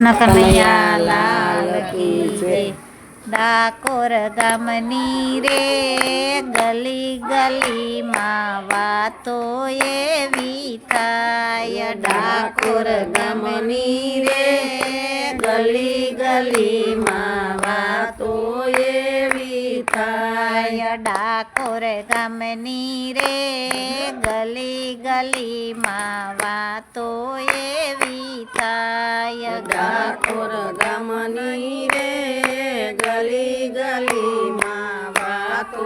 કનૈયા લાલ કી જય। ડાકોર ગામની રે ગલી ગલીમાં વાતો એવી થાય। ડાકોર ગામની રે ગલી ગલીમાં વાતો એવી થાય। ડાકોર ગામની રે ગલી ગલીમાં વાતો એવી થાય। ડાકોર ગામની રે ગલી ગલીમાં વાતો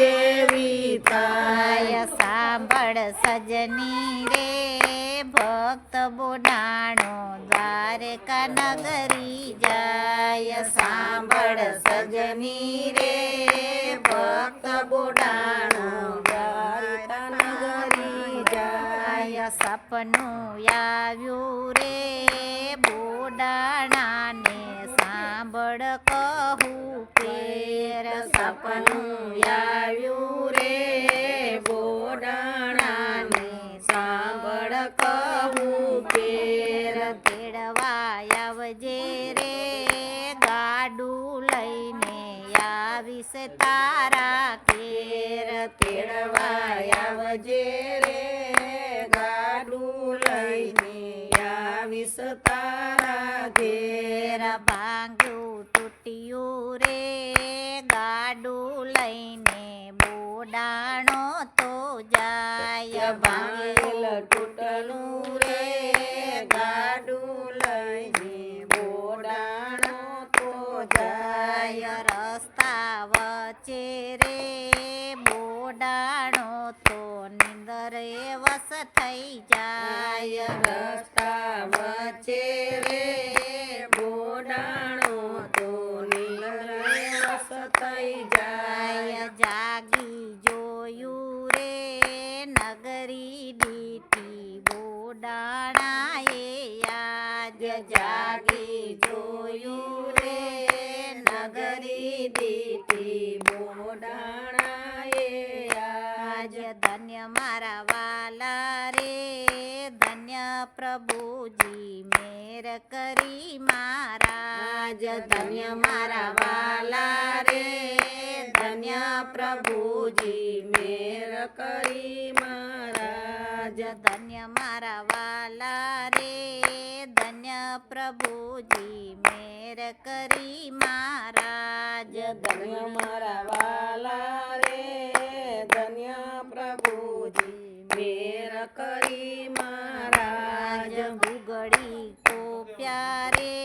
એવી થાય। સાંભળ સજની રે ભક્ત બોડાણો દ્વારકા નગરી જાય। સાંભળ સજની રે ભક્ત બોડાણો દ્વારકા નગરી જાય। સપનું આવ્યું રે બોડાણાને સાંભળ કહું ફેર। સપનું આવ્યું રે બોડાણાને સાંભળ કહું ફેર। તેડવા આવજે રે ગાડું લઈને આવીશ તારા ઘેર। તેડવા આવજે રે ગાડું લઈને આવીશ તારા ઘેર। ભાંગ્યું તૂટ્યું રે ગાડું લઈને બોડાણો તો જાય। ભાંગેલ તૂટેલું રે ગાડું લઈને બોડાણો તો જાય। રસ્તા વચ્ચે રે બોડાણો તો નિંદરે વસ થઈ જાય। રસ્તા વચ્ચે રે બોડાણો તો નીરસ થઈ જાય। જાગી જોયું રે નગરી દીઠી બોડાણાએ આજ। જાગી જોયું રે નગરી દીઠી બોડાણાએ આજ। ધન્ય મારા વાલા રે ધન્ય પ્રભુજી મેર કરી મહારાજ। ધન્ય મારા વાલા રે ધન્ય પ્રભુજી મેર કરી મહારાજ। ધન્ય મારા વાલા રે ધન્ય પ્રભુજી મેર કરી મહારાજ। ધન્ય મારા વાલા રે ધન્ય પ્રભુજી મેર કરી મહારાજ। ગુગળી કો પ્યારે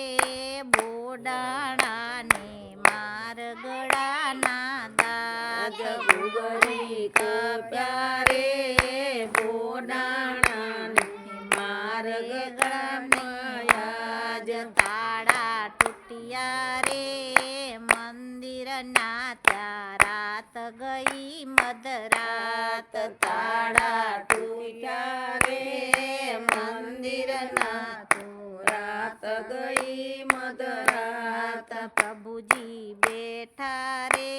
બોડાણાને માર ગળાના દાગ। ગુગળી કાપ્યા રે બોડાણાને માર ગળામાં આજ। તાળા તૂટ્યા રે મંદિરના ત્યાં રાત ગઈ મધરાત। તાળા તૂટ્યા રે મંદિરના તો રાત ગઈ મધરાત। પ્રભુજી બેઠા રે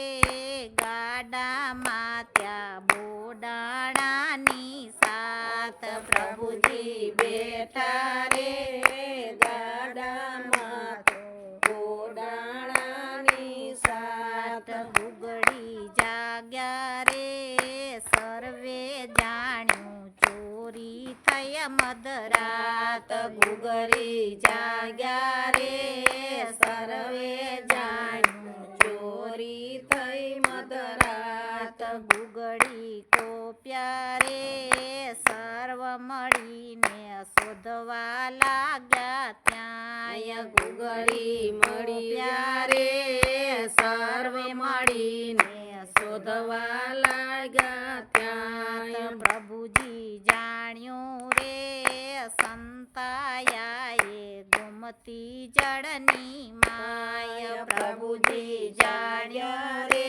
ગાડામાં ત્યાં બોડાણાની સાથ। પ્રભુજી બેઠા રે ગાડામાં તો બોડાણાની સાથ। ગુગળી જાગ્યા રે સર્વે જાણ્યું ચોરી થઈ મધરાત। ગુગળી જાગ્યા રે સર્વે જાણ્યું ચોરી થઈ મધરાત। ગુગળી કોપ્યા રે સર્વ મળીને શોધવા લાગ્યા ત્યાં। ગુગળી મળ્યા રે સર્વે મળીને શોધવા લાગ્યા ત્યાં। પ્રભુજી જાણ્યું રે સંતાયા એ ગુમતી જળની માય। પ્રભુજી જાણ્યા રે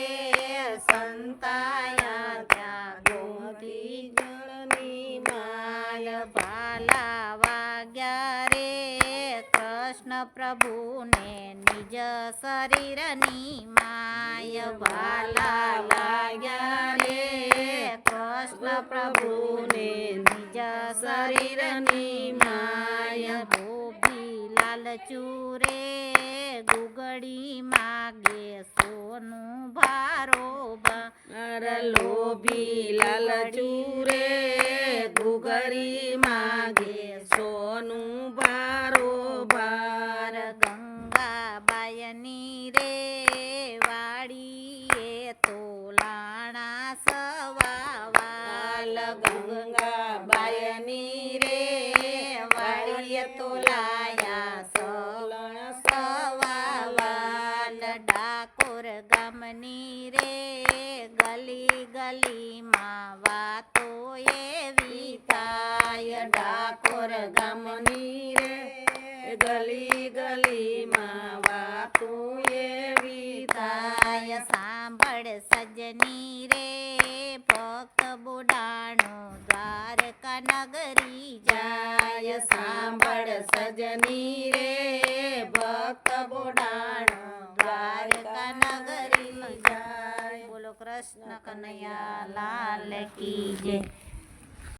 સંતાયા ત્યાં ગોમતી જળની માય। ભાલા વાગ્યા રે કૃષ્ણ પ્રભુને નિજ શરીરની માય। ભાલા લાગ્યા રે કૃષ્ણ પ્રભુને નિજ શરીરની માય। ધોબી લાલ ચૂરે ગુગડી માગે સોનું ભારોબાર લોભી લાલ ચૂરે ઘુઘરી માગે સોનું બારોબાર ગંગાબાયની રે વાડીએ તો લાણા સવાવાલ ગંગાબાયની રે વાડીએ તો લાયા સલણ સવાવાલ ડાકોર ગામની રે ગલી ગલીમાં વાતો એવી થાય ડાકોર ગામની રે ગલી ગલીમાં વાતું એવી થાય સાંભળ સજની રે ભક્ત બુડાણો દ્વારકા નગરી જાય સાંભળ સજની રે ભક્ત બોડાણો દ્વારકા નગરી જાય. બોલો કૃષ્ણ કનૈયા લાલ કી જય.